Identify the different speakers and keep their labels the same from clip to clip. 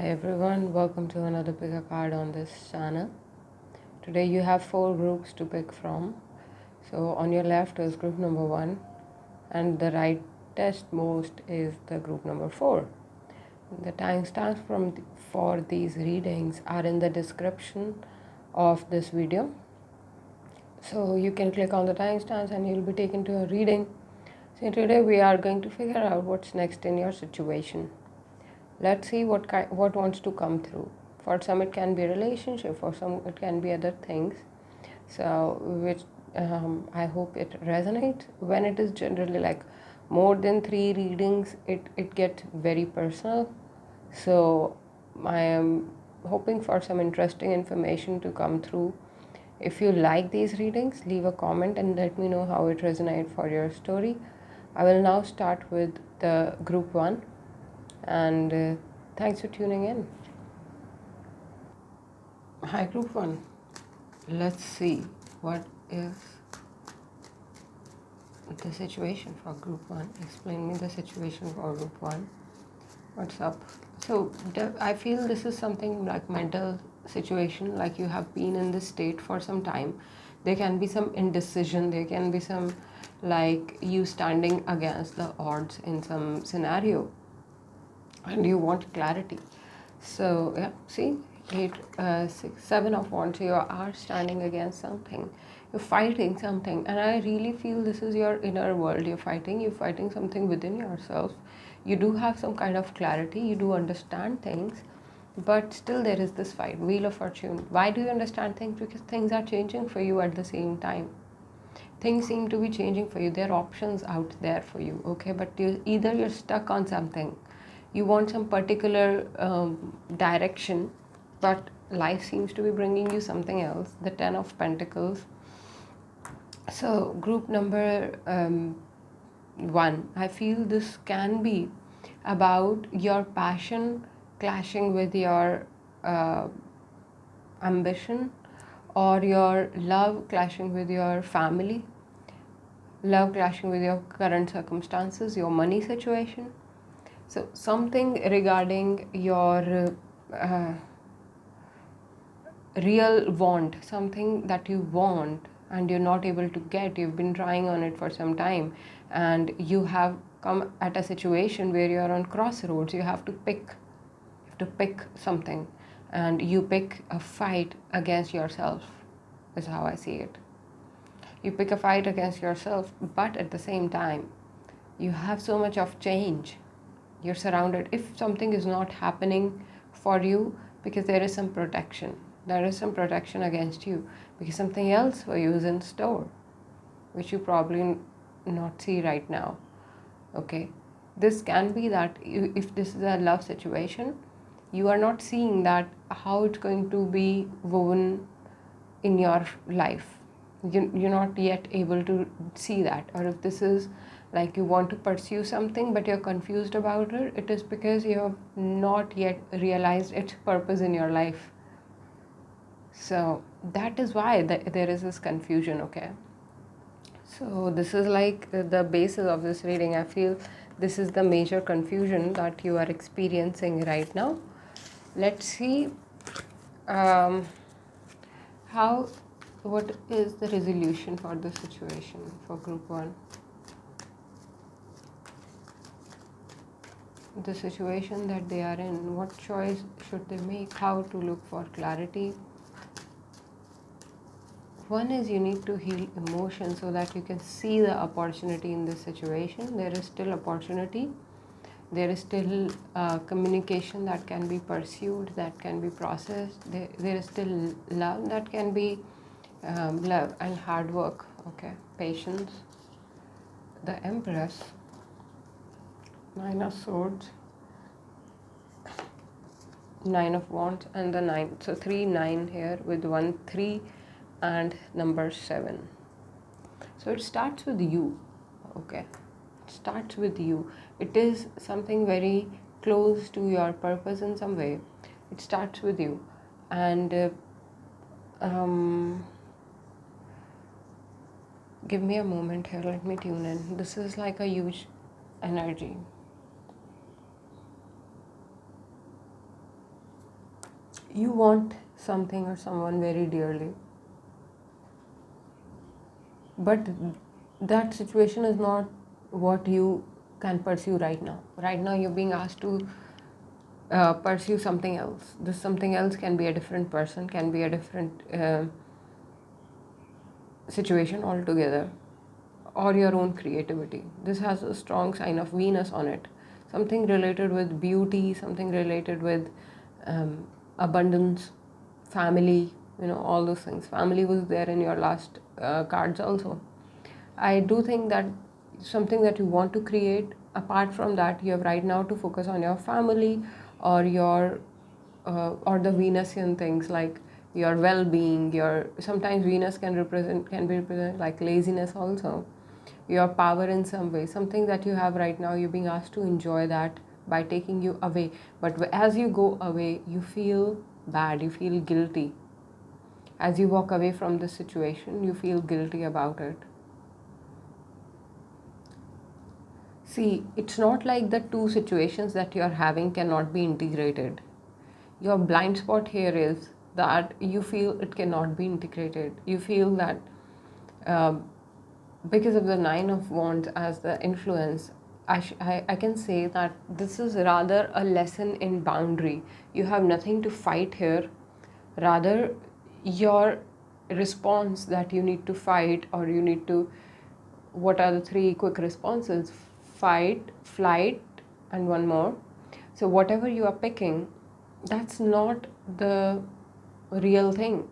Speaker 1: Hi everyone, welcome to another pick a card on this channel. Today you have 4 groups to pick from. So on your left is group number 1 and the rightest most is the group number 4. The timestamps for these readings are in the description of this video. So you can click on the timestamps and you'll be taken to a reading. So today we are going to figure out what's next in your situation. Let's see what wants to come through. For some it can be relationship, for some it can be other things. So which I hope it resonates. When it is generally like more than 3 readings, it gets very personal. So I am hoping for some interesting information to come through. If you like these readings, leave a comment and let me know how it resonates for your story. I will now start with the group 1 and thanks for tuning in. Hi group 1, let's see what is the situation for group 1. Explain me the situation for group 1. What's up? So I feel this is something like mental situation, like you have been in this state for some time. There can be some indecision, there can be some like you standing against the odds in some scenario and you want clarity. So yeah, see, 7 of Wands, you are standing against something, you're fighting something, and I really feel this is your inner world. You're fighting something within yourself. You do have some kind of clarity, you do understand things, but still there is this fight. Wheel of Fortune. Why do you understand things? Because things are changing for you at the same time. Things seem to be changing for you. There are options out there for you, okay? But either you're stuck on something, you want some particular direction, but life seems to be bringing you something else. The 10 of Pentacles. So group number 1, I feel this can be about your passion clashing with your ambition, or your love clashing with your family, love clashing with your current circumstances, your money situation. So something regarding your real want, something that you want and you're not able to get. You've been trying on it for some time and you have come at a situation where you're on crossroads. You have to pick something, and you pick a fight against yourself, is how I see it. You pick a fight against yourself, but at the same time you have so much of change. You're surrounded. If something is not happening for you, because there is some protection, against you, because something else for you is in store, which you probably not see right now. Okay, this can be that if this is a love situation, you are not seeing that how it's going to be woven in your life. You're not yet able to see that. Or if this is like you want to pursue something but you're confused about it, it is because you have not yet realized its purpose in your life. So that is why there is this confusion, okay? So this is like the basis of this reading. I feel this is the major confusion that you are experiencing right now. Let's see what is the resolution for the situation for group 1. The situation that they are in, what choice should they make, how to look for clarity. One is you need to heal emotion so that you can see the opportunity in this situation. There is still opportunity. There is still communication that can be pursued, that can be processed. There is still love that can be love and hard work, okay? Patience. The Empress. 9 of Swords. 9 of Wands and the 9. So 3, 9 here with 1, 3 and number 7. So it starts with you, okay? It starts with you. It is something very close to your purpose in some way. It starts with you. And give me a moment here, let me tune in. This is like a huge energy. You want something or someone very dearly, but that situation is not what you can pursue right now. Right now, you're being asked to pursue something else. This something else can be a different person, can be a different situation altogether, or your own creativity. This has a strong sign of Venus on it. Something related with beauty, something related with abundance, family, all those things. Family was there in your last cards also. I do think that something that you want to create, apart from that, you have right now to focus on your family or your or the Venusian things like your well-being. Your sometimes Venus can be represented like laziness also, your power in some way, something that you have right now. You're being asked to enjoy that by taking you away, but as you go away, you feel bad, you feel guilty. As you walk away from this situation, you feel guilty about it. See, it's not like the two situations that you're having cannot be integrated. Your blind spot here is that you feel it cannot be integrated. You feel that because of the Nine of Wands as the influence, I can say that this is rather a lesson in boundary. You have nothing to fight here. Rather, your response that you need to fight, or you need to, what are the three quick responses? Fight, flight, and one more. So whatever you are picking, that's not the real thing.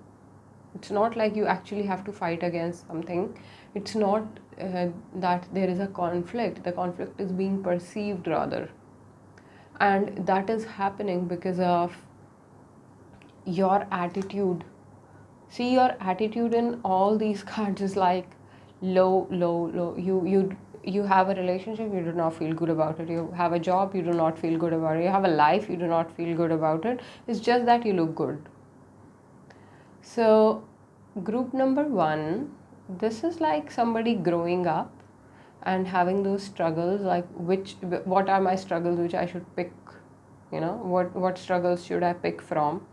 Speaker 1: It's not like you actually have to fight against something. It's not that there is a conflict. The conflict is being perceived rather. And that is happening because of your attitude. See, your attitude in all these cards is like low, low, low. You have a relationship, you do not feel good about it. You have a job, you do not feel good about it. You have a life, you do not feel good about it. It's just that you look good. So group number 1, this is like somebody growing up and having those struggles, like what are my struggles which I should pick, what struggles should I pick from.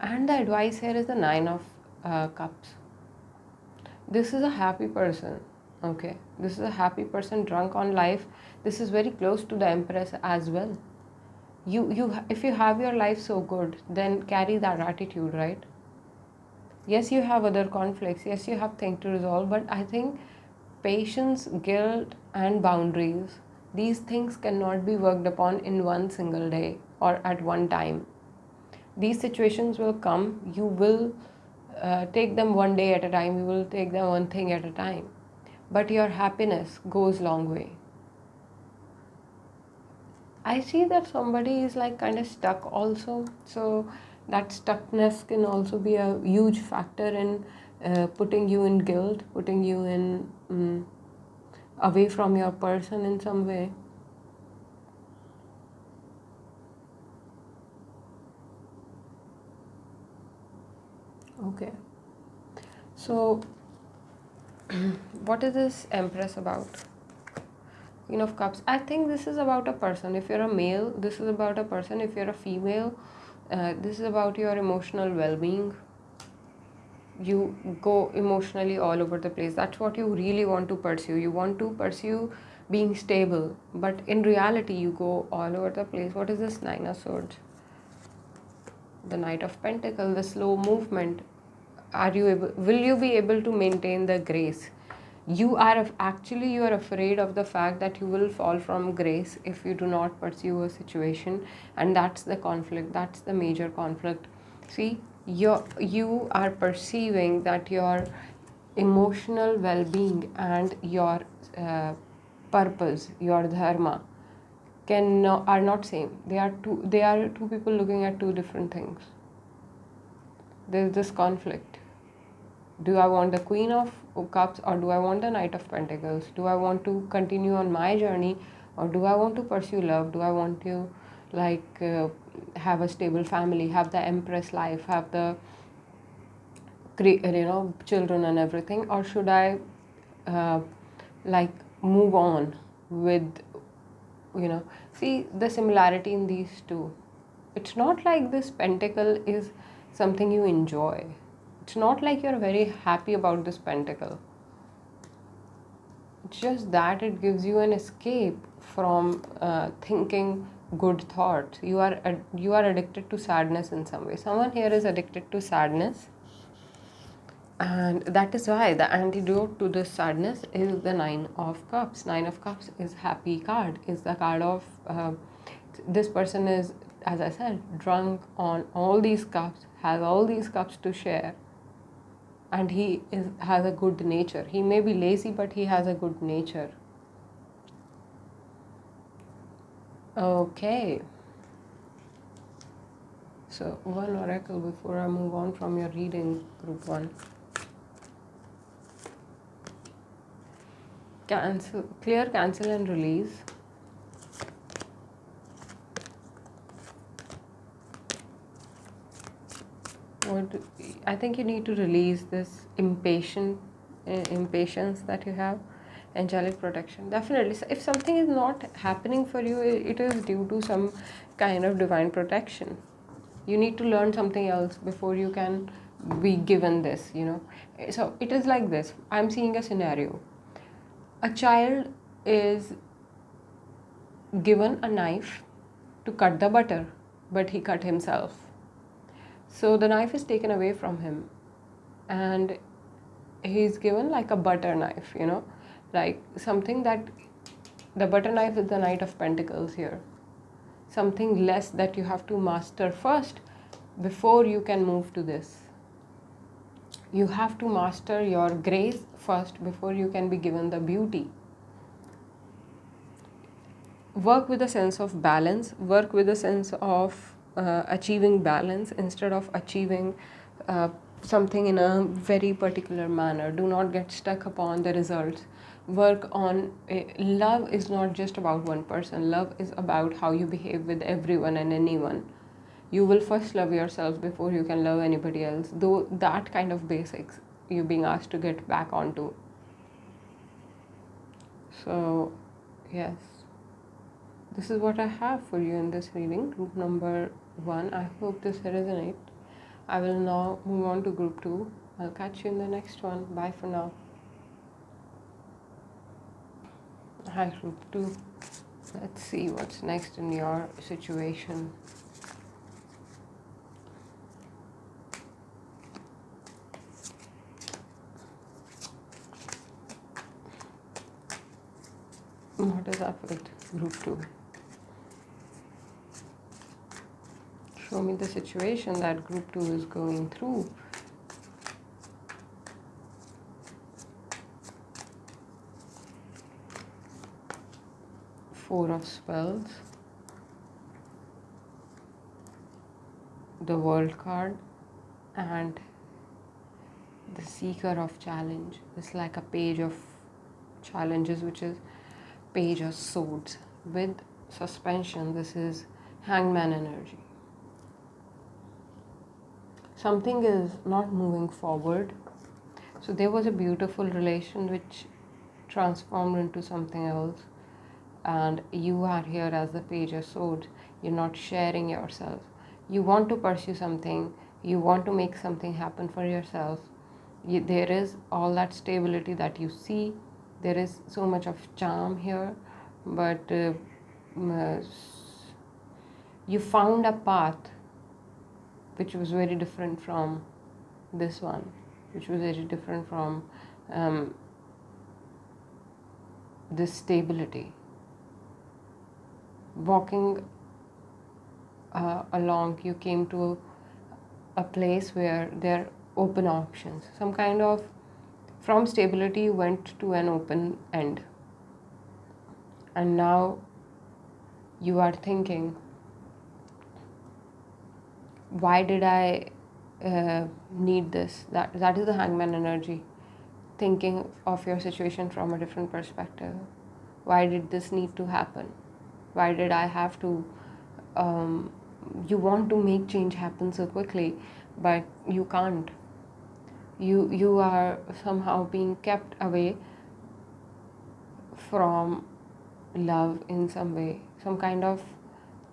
Speaker 1: And the advice here is the Nine of Cups. This is a happy person. Okay, this is a happy person, drunk on life. This is very close to the Empress as well. If you have your life so good, then carry that attitude, right? Yes, you have other conflicts. Yes, you have things to resolve. But I think patience, guilt, and boundaries, these things cannot be worked upon in one single day or at one time. These situations will come. You will take them one day at a time. You will take them one thing at a time. But your happiness goes long way. I see that somebody is like kind of stuck also. So that stuckness can also be a huge factor in putting you in guilt, putting you in away from your person in some way. Okay. So what is this Empress about? Queen of Cups. I think this is about a person. If you're a male, this is about a person. If you're a female, this is about your emotional well-being. You go emotionally all over the place. That's what you really want to pursue. You want to pursue being stable, but in reality, you go all over the place. What is this Nine of Swords? The Knight of Pentacles, the slow movement. Will you be able to maintain the grace? You are afraid of the fact that you will fall from grace if you do not pursue a situation, and that's the conflict. That's the major conflict. See, you are perceiving that your emotional well-being and your purpose, your dharma, are not same. They are two people looking at two different things. There's this conflict. Do I want the Queen of Cups, or do I want the Knight of Pentacles? Do I want to continue on my journey, or do I want to pursue love? Do I want to have a stable family, have the Empress life, have the children and everything, or should I move on with see the similarity in these two? it's not like this pentacle is something you enjoy. It's not like you're very happy about this pentacle. It's just that it gives you an escape from thinking good thoughts. You are addicted to sadness in some way. Someone here is addicted to sadness, and that is why the antidote to this sadness is the Nine of Cups. Nine of Cups is happy card. Is the card of this person is, as I said, drunk on all these cups, has all these cups to share, and has a good nature. He may be lazy, but he has a good nature. Okay. So one oracle before I move on from your reading, group 1. Cancel, clear, cancel and release. I think you need to release this impatience that you have. Angelic protection, definitely. So if something is not happening for you, it is due to some kind of divine protection. You need to learn something else before you can be given this, So it is like this. I'm seeing a scenario. A child is given a knife to cut the butter, but he cut himself. So the knife is taken away from him, and he's given like a butter knife, like something that the butter knife is the Knight of Pentacles here. Something less that you have to master first before you can move to this. You have to master your grace first before you can be given the beauty. Work with a sense of balance, work with a sense of achieving balance instead of achieving something in a very particular manner. Do not get stuck upon the results. Work on love is not just about one person. Love is about how you behave with everyone and anyone. You will first love yourself before you can love anybody else. Though that kind of basics you're being asked to get back onto. So, yes. This is what I have for you in this reading, group number 1. I hope this resonates. I will now move on to group 2. I'll catch you in the next one. Bye for now. Hi, group 2. Let's see what's next in your situation. What is up with group 2? Show me the situation that group 2 is going through. Four of Spells, the World card, and the Seeker of Challenge. It's like a page of challenges, which is Page of Swords. With suspension, this is Hangman energy. Something is not moving forward. So there was a beautiful relation which transformed into something else, and you are here as the Page of Swords. You're not sharing yourself. You want to pursue something. You want to make something happen for yourself. There is all that stability that you see. There is so much of charm here, but you found a path which was very different from this one, which was very different from this stability. Walking along, you came to a place where there are open options. Some kind of, from stability, you went to an open end. And now you are thinking, why did I need this? That is the Hangman energy. Thinking of your situation from a different perspective. Why did this need to happen? Why did I have to... you want to make change happen so quickly, but you can't. You are somehow being kept away from love in some way. Some kind of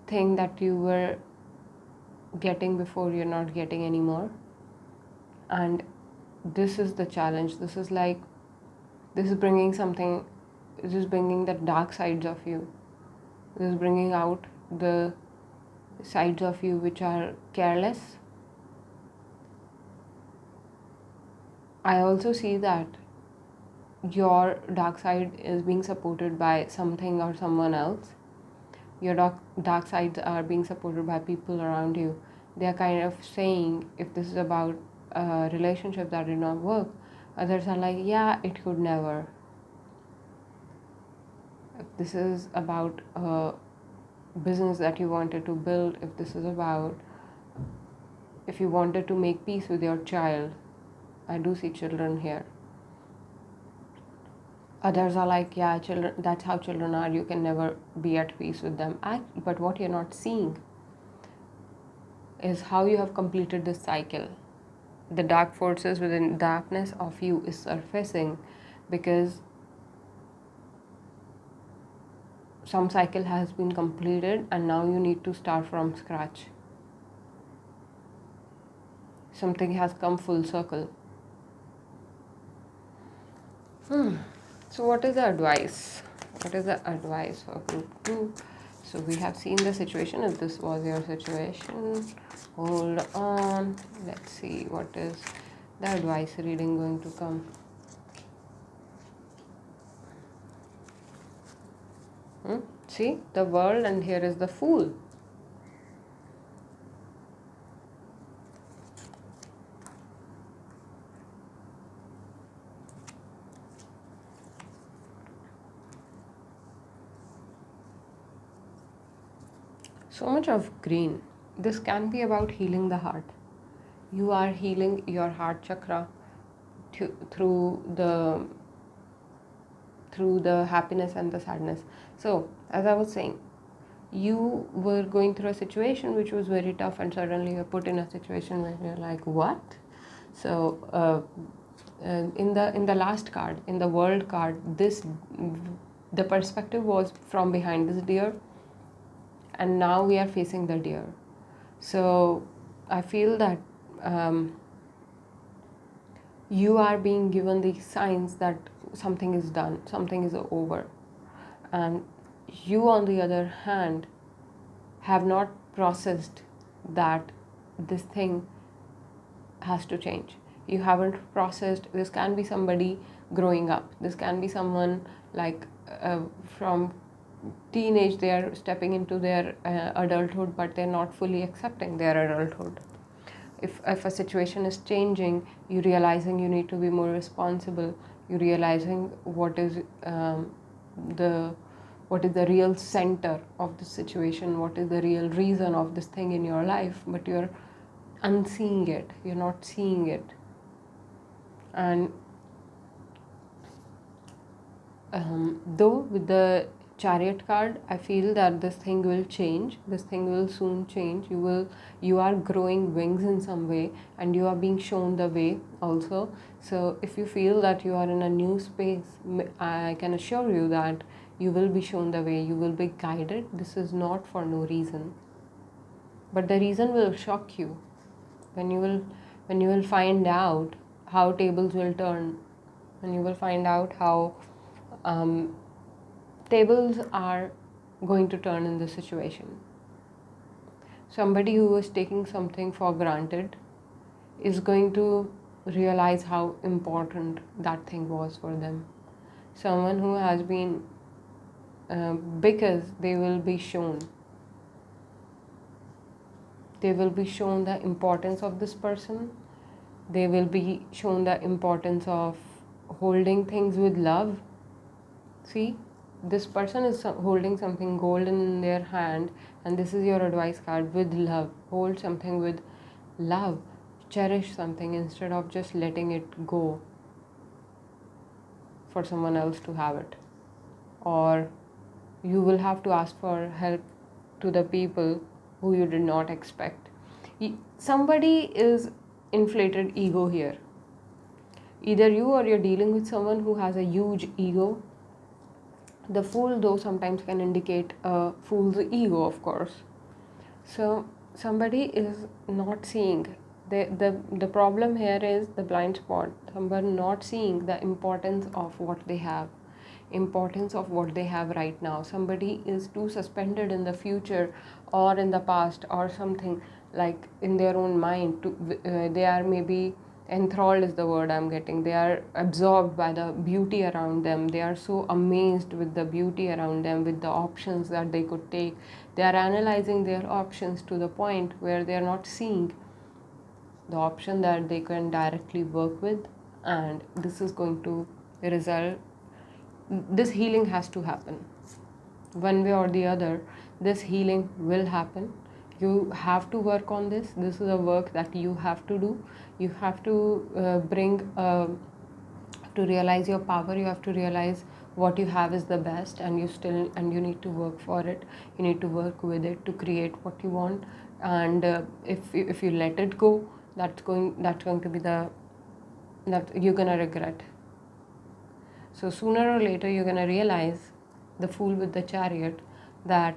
Speaker 1: thing that you were getting before you're not getting anymore. And this is the challenge. This is bringing something, this is bringing the dark sides of you. This is bringing out the sides of you which are careless. I also see that your dark side is being supported by something or someone else. Your dark sides are being supported by people around you. They are kind of saying, if this is about a relationship that did not work, others are like, yeah, it could never. If this is about a business that you wanted to build, if this is about, if you wanted to make peace with your child, I do see children here. Others are like, yeah, children, that's how children are, you can never be at peace with them. But what you're not seeing is how you have completed this cycle. The dark forces within darkness of you is surfacing because some cycle has been completed and now you need to start from scratch. Something has come full circle. So what is the advice? What is the advice for group 2? So we have seen the situation. If this was your situation, hold on. Let's see what is the advice reading going to come. See, the world, and here is the fool. So much of green. This can be about healing the heart. You are healing your heart chakra through the happiness and the sadness. So, as I was saying, you were going through a situation which was very tough, and suddenly you're put in a situation where you're like, what? So, in the last card, in the world card, the perspective was from behind this deer, and now we are facing the deer. So I feel that you are being given the signs that something is done, something is over, and you, on the other hand, have not processed that this thing has to change. You haven't processed. This can be somebody growing up. This can be someone like from teenage, they are stepping into their adulthood, but they're not fully accepting their adulthood. If a situation is changing, you realizing you need to be more responsible. You realizing what is the real center of the situation, what is the real reason of this thing in your life, but you're unseeing it. You're not seeing it, and though with the Chariot card, I feel that this thing will change. This thing will soon change. You are growing wings in some way, and you are being shown the way also. So if you feel that you are in a new space, I can assure you that you will be shown the way. You will be guided. This is not for no reason, but the reason will shock you when you will find out how tables will turn, when you will find out how tables are going to turn in this situation. Somebody who was taking something for granted is going to realize how important that thing was for them. Someone who has been, because they will be shown the importance of this person. They will be shown the importance of holding things with love. See, this person is holding something golden in their hand, and this is your advice card: with love. Hold something with love. Cherish something instead of just letting it go for someone else to have it. Or you will have to ask for help to the people who you did not expect. Somebody is inflated ego here. Either you, or you're dealing with someone who has a huge ego. The fool, though, sometimes can indicate a fool's ego, of course. So somebody is not seeing. The problem here is the blind spot. Somebody not seeing the importance of what they have, importance of what they have right now. Somebody is too suspended in the future or in the past or something, like in their own mind. They are maybe enthralled is the word I'm getting. They are absorbed by the beauty around them. They are so amazed with the beauty around them, with the options that they could take. They are analyzing their options to the point where they are not seeing the option that they can directly work with, and this is going to result. This healing has to happen one way or the other. This healing will happen. You have to work on this. This is a work that you have to do. You have to bring to realize your power. You have to realize what you have is the best, and you need to work for it. You need to work with it to create what you want. And if you let it go, that's going to be that you're gonna regret. So sooner or later you're gonna realize, the fool with the chariot, that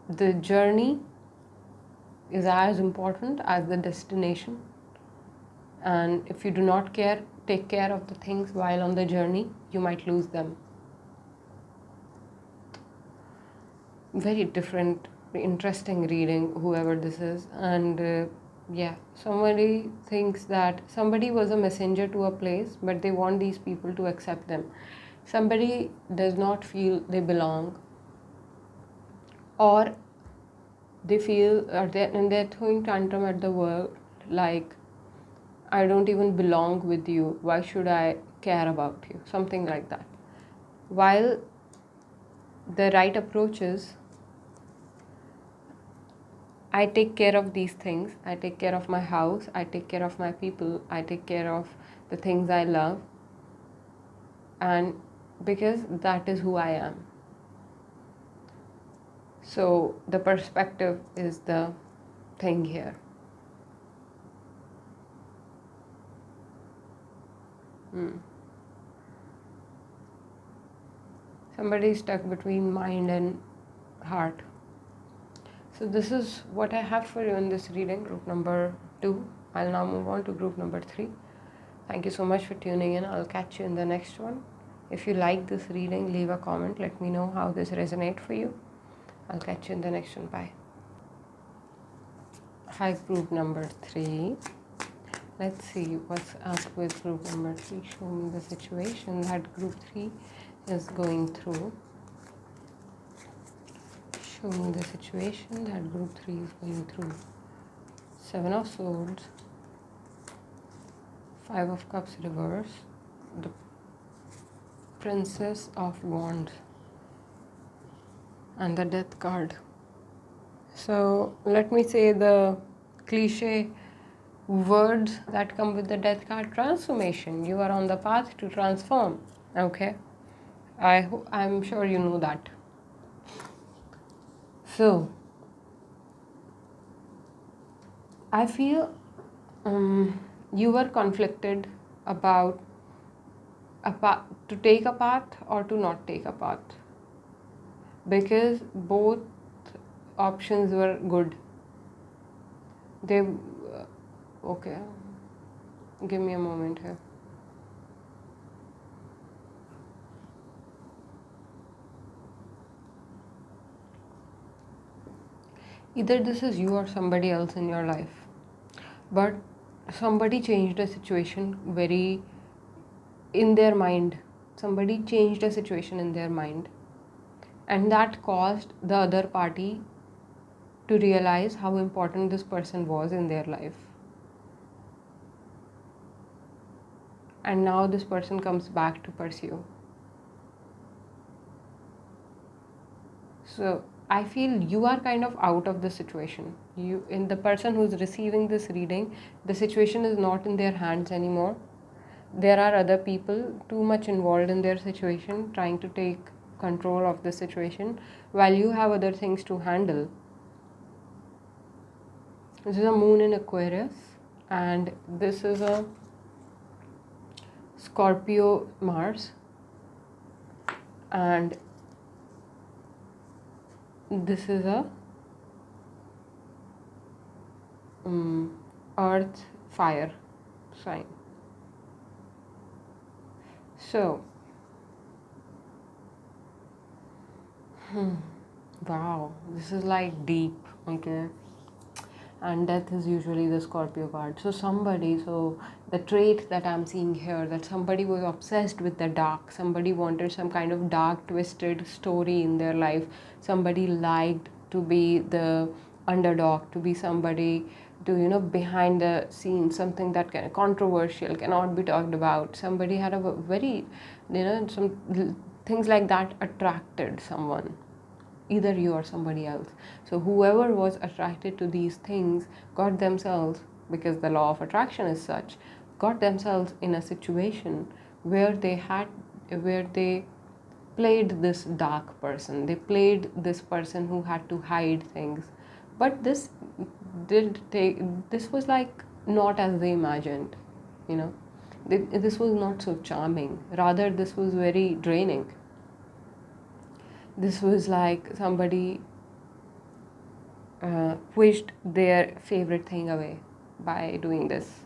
Speaker 1: the journey is as important as the destination. And if you do not take care of the things while on the journey, you might lose them. Very different, interesting reading, whoever this is. And somebody thinks that somebody was a messenger to a place, but they want these people to accept them. Somebody does not feel they belong, or they feel, and they're throwing tantrum at the world, like, I don't even belong with you, why should I care about you, something like that. While the right approach is, I take care of these things. I take care of my house. I take care of my people. I take care of the things I love. And because that is who I am. So the perspective is the thing here. Somebody is stuck between mind and heart. So this is what I have for you in this reading, group number 2. I'll now move on to group number 3. Thank you so much for tuning in. I'll catch you in the next one. If you like this reading, leave a comment. Let me know how this resonates for you. I'll catch you in the next one. Bye. Hi, group number 3. Let's see what's up with group number 3. Show me the situation that group 3 is going through. Show me the situation that group 3 is going through. 7 of Swords, 5 of Cups reverse, the Princess of Wands, and the Death card. So let me say the cliche words that come with the Death card: transformation. You are on the path to transform. Okay, I'm sure you know that. So I feel you were conflicted about to take a path or to not take a path, because both options were good. Okay, give me a moment here. Either this is you or somebody else in your life, but somebody changed a situation in their mind. Somebody changed a situation in their mind, and that caused the other party to realize how important this person was in their life. And now this person comes back to pursue. So I feel you are kind of out of the situation. In the person who's receiving this reading, the situation is not in their hands anymore. There are other people too much involved in their situation, trying to take control of the situation, while you have other things to handle. This is a moon in Aquarius, and this is a Scorpio Mars, and this is a earth, fire sign. So, wow, this is like deep, okay? And death is usually the Scorpio card. So the trait that I'm seeing here, that somebody was obsessed with the dark, somebody wanted some kind of dark twisted story in their life, somebody liked to be the underdog, to be somebody to, behind the scenes, something that can controversial, cannot be talked about. Somebody had a very, some things like that attracted someone, either you or somebody else. So whoever was attracted to these things got themselves, because the law of attraction is such, got themselves in a situation where they played this dark person, they played this person who had to hide things. But this was like not as they imagined, you know this was not so charming, rather this was very draining. This was like somebody pushed their favorite thing away by doing this.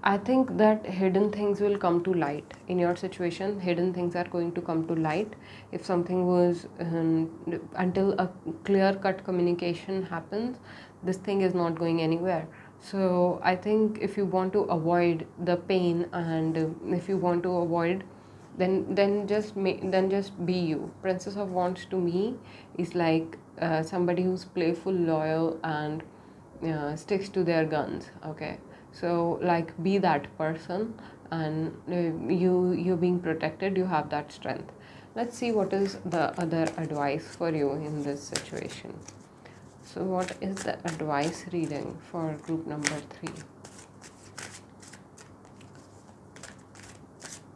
Speaker 1: I think that hidden things will come to light in your situation. Hidden things are going to come to light. If something was until a clear cut communication happens, this thing is not going anywhere. So I think if you want to avoid the pain, and if you want to avoid, then just be you. Princess of Wands to me is like somebody who's playful, loyal, and sticks to their guns. Okay, so like be that person, and you being protected, you have that strength. Let's see what is the other advice for you in this situation. So what is the advice reading for group number 3?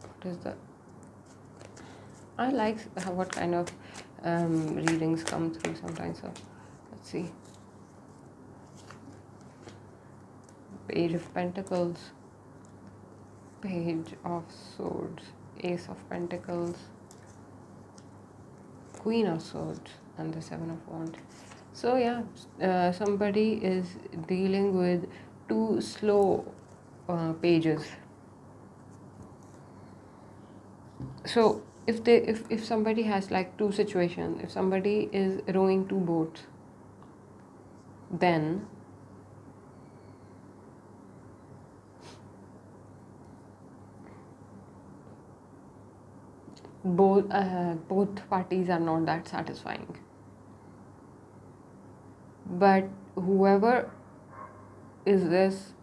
Speaker 1: What is the I like what kind of readings come through sometimes. So let's see. Page of Pentacles, Page of Swords, Ace of Pentacles, Queen of Swords, and the Seven of Wands. So yeah, somebody is dealing with two slow pages. So if somebody has like two situations, if somebody is rowing two boats, then both parties are not that satisfying. But whoever is this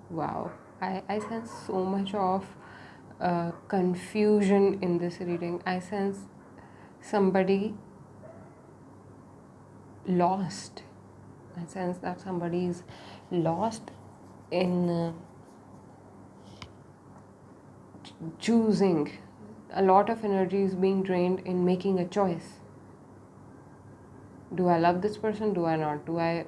Speaker 1: wow, I sense so much of confusion in this reading. I sense somebody lost. I sense that somebody is lost in choosing. A lot of energy is being drained in making a choice. Do I love this person? Do I not? Do I,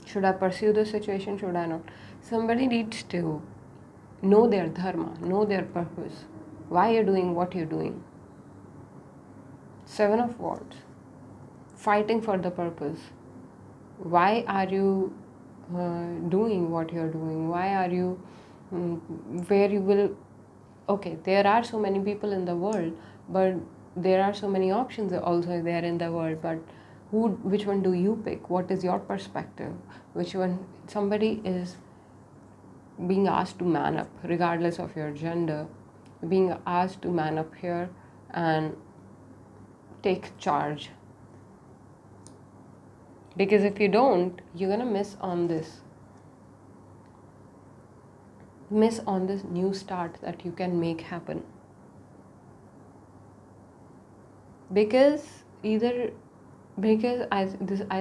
Speaker 1: should I pursue the situation? Should I not? Somebody needs to know their dharma, know their purpose. Why you're doing what you're doing. Seven of Wands. Fighting for the purpose. Why are you doing what you're doing? Why are you where you will... Okay, there are so many people in the world, but there are so many options also there in the world, but which one do you pick? What is your perspective? Which one? Somebody is being asked to man up, regardless of your gender, being asked to man up here and take charge. Because if you don't, you're gonna miss on this new start that you can make happen. Because I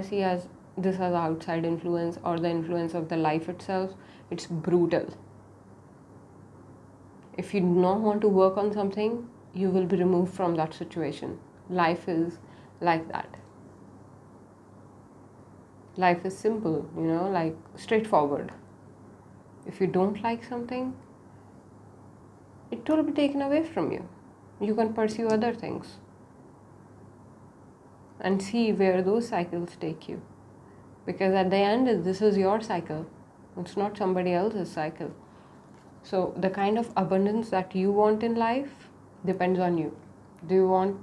Speaker 1: see as this as outside influence or the influence of the life itself, it's brutal. If you do not want to work on something, you will be removed from that situation. Life is like that. Life is simple, like straightforward. If you don't like something, it will be taken away from you. You can pursue other things and see where those cycles take you. Because at the end, this is your cycle. It's not somebody else's cycle. So the kind of abundance that you want in life depends on you. Do you want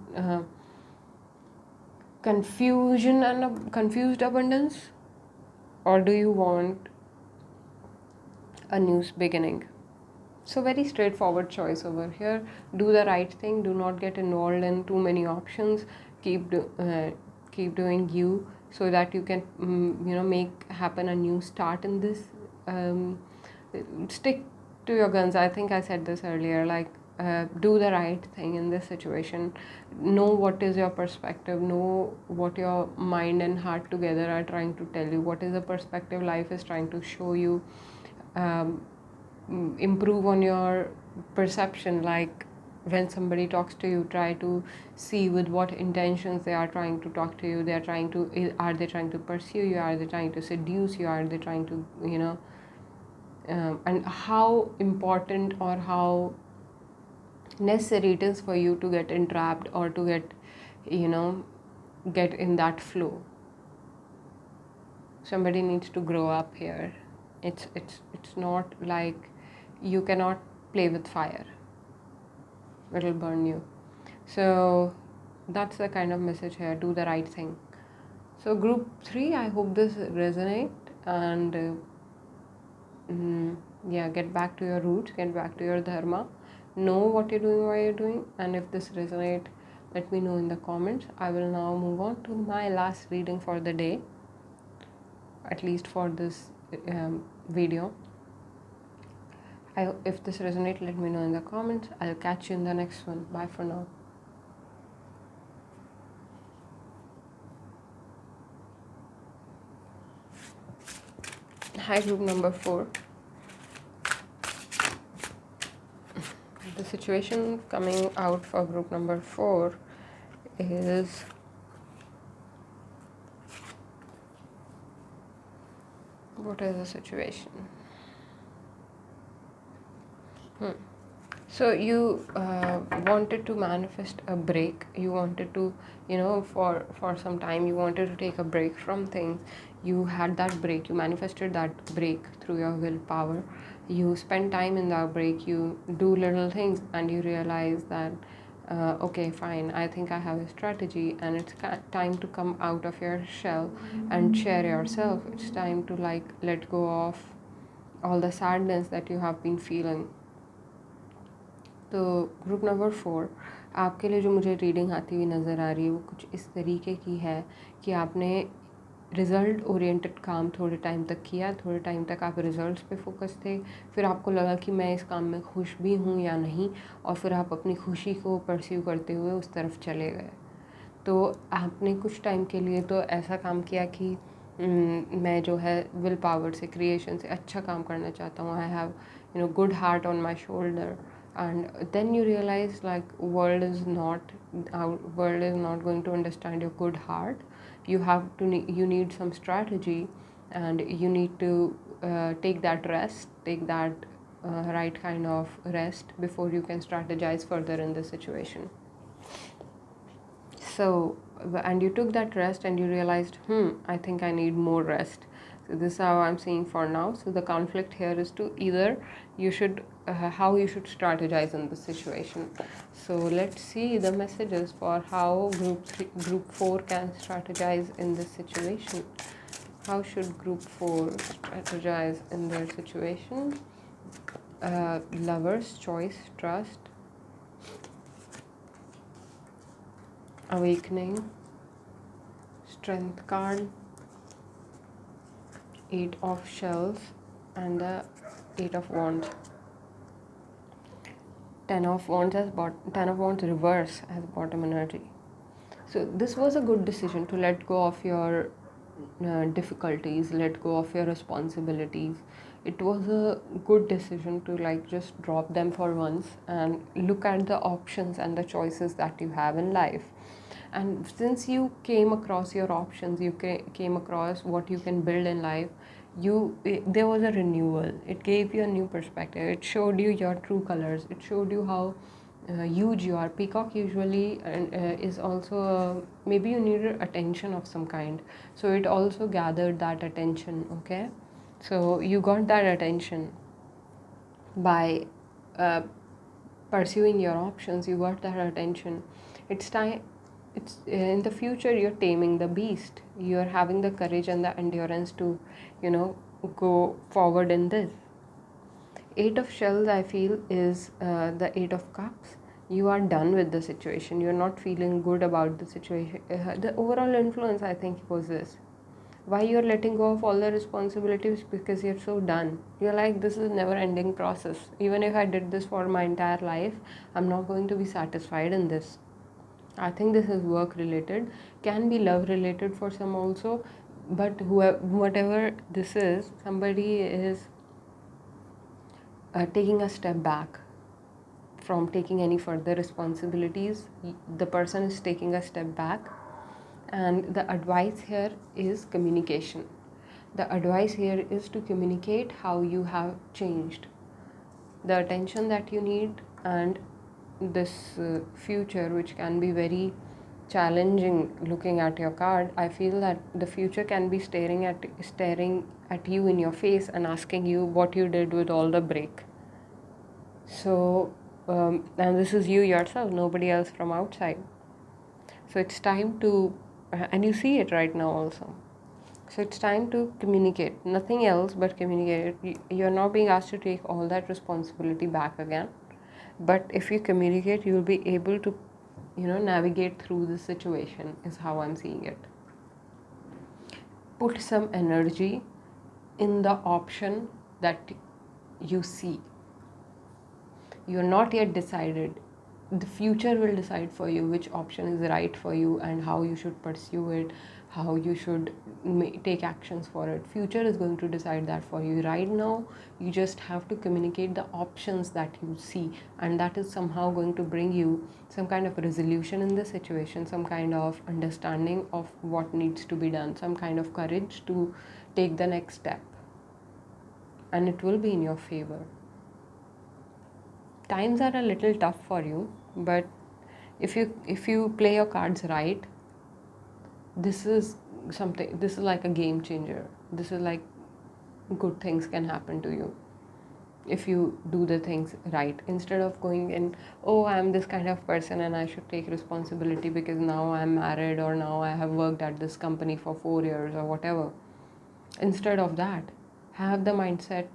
Speaker 1: confusion and confused abundance? Or do you want a new beginning? So very straightforward choice over here. Do the right thing. Do not get involved in too many options. Keep doing you, so that you can make happen a new start in this. Stick to your guns. I think I said this earlier. Do the right thing in this situation. Know what is your perspective. Know what your mind and heart together are trying to tell you. What is the perspective life is trying to show you. Improve on your perception. Like when somebody talks to you, try to see with what intentions they are trying to talk to you. Are they trying to pursue you? Are they trying to seduce you? Are they trying to and how important or how necessary it is for you to get entrapped or to get in that flow. Somebody needs to grow up here. It's not like you cannot play with fire. It'll burn you. So that's the kind of message here. Do the right thing. So group 3, I hope this resonate, and get back to your roots, get back to your dharma, know what you're doing, why you're doing, and if this resonate, let me know in the comments. I will now move on to my last reading for the day, at least for this video. If this resonate, let me know in the comments. I'll catch you in the next one. Bye for now. Hi, group number 4. The situation coming out for group number 4 is what is the situation? So you wanted to manifest a break. You wanted to, for some time, you wanted to take a break from things. You had that break. You manifested that break through your willpower. You spend time in that break. You do little things and you realize that, okay, fine, I think I have a strategy, and it's time to come out of your shell and share yourself. It's time to let go of all the sadness that you have been feeling. तो group number 4, आपके लिए जो मुझे reading आती हुई नज़र आ रही है वो कुछ इस तरीके की है कि आपने रिज़ल्ट ओरिएंटेड काम थोड़े टाइम तक किया, थोड़े टाइम तक आप रिज़ल्ट्स पे फोकस थे, फिर आपको लगा कि मैं इस काम में खुश भी हूँ या नहीं, और फिर आप अपनी खुशी को परस्यू करते हुए उस तरफ चले गए. तो आपने कुछ टाइम के लिए तो ऐसा काम किया कि मैं जो है विल पावर से, क्रिएशन से अच्छा काम करना चाहता हूँ. I have good heart on my shoulder. And then you realize world is not going to understand your good heart. You need some strategy, and you need to take that right kind of rest before you can strategize further in the situation. So, and you took that rest and you realized, I think I need more rest. So this is how I'm seeing for now. So the conflict here is to either how you should strategize in this situation. So let's see the messages for how group 4 can strategize in this situation. How should group 4 strategize in their situation? Lovers, choice, trust, awakening, strength card, 8 of shells, and the 8 of wands. 10 of wands reverse as bottom energy. So this was a good decision to let go of your difficulties, let go of your responsibilities. It was a good decision to just drop them for once and look at the options and the choices that you have in life. And since you came across your options, you came across what you can build in life, there was a renewal. It gave you a new perspective. It showed you your true colors. It showed you how huge you are. Peacock usually is also maybe you needed attention of some kind, so it also gathered that attention. Okay, so you got that attention by uh, pursuing your options. You got that attention. It's time. It's in the future you're taming the beast. You're having the courage and the endurance to, go forward in this. Eight of shells, I feel, is the Eight of Cups. You are done with the situation. You're not feeling good about the situation. The overall influence, I think, was this. Why you're letting go of all the responsibilities? Because you're so done. You're like, this is a never ending process. Even if I did this for my entire life, I'm not going to be satisfied in this. I think this is work related, can be love related for some also, but whatever this is, somebody is taking a step back from taking any further responsibilities. The person is taking a step back, and the advice here is communication. The advice here is to communicate how you have changed, the attention that you need, and this future, which can be very challenging. Looking at your card, I feel that the future can be staring at you in your face and asking you what you did with all the break. So and this is you yourself, nobody else from outside. So it's time to and you see it right now also. So it's time to communicate, nothing else but communicate. You're not being asked to take all that responsibility back again, but if you communicate, you'll be able to navigate through the situation, is how I'm seeing it. Put some energy in the option that you see. You're not yet decided. The future will decide for you which option is right for you and how you should pursue it, how you should take actions for it. Future is going to decide that for you. Right now, you just have to communicate the options that you see, and that is somehow going to bring you some kind of resolution in the situation, some kind of understanding of what needs to be done, some kind of courage to take the next step, and it will be in your favor. Times are a little tough for you, but if you play your cards right, this is like a game changer. This is like good things can happen to you if you do the things right, instead of going in, oh, I'm this kind of person and I should take responsibility because now I'm married or now I have worked at this company for 4 years or whatever. Instead of that, have the mindset,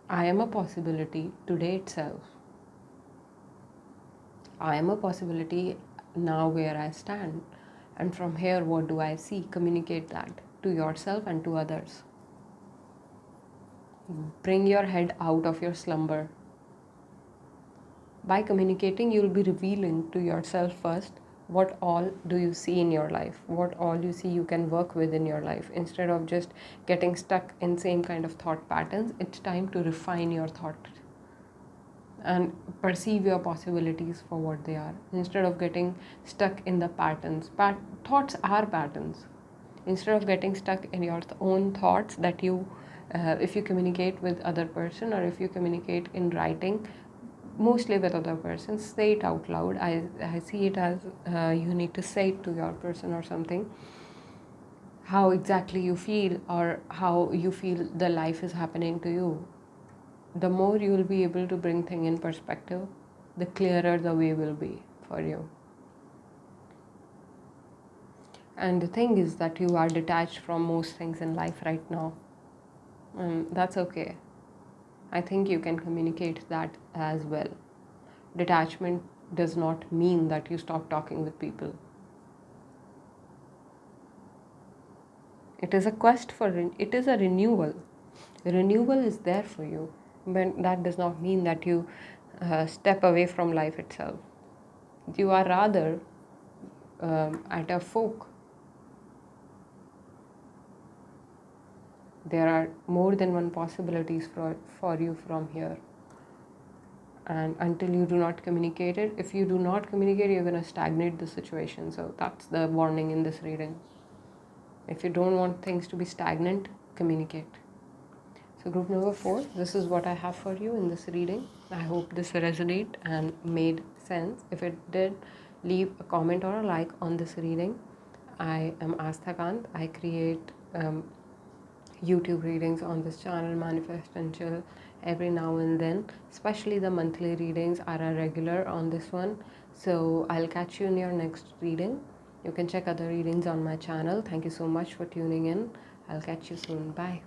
Speaker 1: I am a possibility today itself. I am a possibility now where I stand. And from here, what do I see? Communicate that to yourself and to others. Bring your head out of your slumber. By communicating, you'll be revealing to yourself first what all do you see in your life, what all you see you can work with in your life. Instead of just getting stuck in same kind of thought patterns, it's time to refine your thought and perceive your possibilities for what they are, instead of getting stuck in the patterns. Thoughts are patterns. Instead of getting stuck in your own thoughts that you if you communicate with other person, or if you communicate in writing, mostly with other persons, say it out loud. I see it as you need to say it to your person or something, how exactly you feel or how you feel the life is happening to you. The more you will be able to bring things in perspective, the clearer the way will be for you. And the thing is that you are detached from most things in life right now. That's okay. I think you can communicate that as well. Detachment does not mean that you stop talking with people. It is a quest for, it is a renewal. Renewal is there for you, but that does not mean that you step away from life itself. You are rather at a fork. There are more than one possibilities for you from here. And until you do not communicate it, if you do not communicate, you're going to stagnate the situation. So that's the warning in this reading. If you don't want things to be stagnant, communicate. So group number 4, this is what I have for you in this reading. I hope this resonated and made sense. If it did, leave a comment or a like on this reading. I am Aasthakant. I create YouTube readings on this channel, Manifest and Chill, every now and then. Especially the monthly readings are a regular on this one. So I'll catch you in your next reading. You can check other readings on my channel. Thank you so much for tuning in. I'll catch you soon. Bye.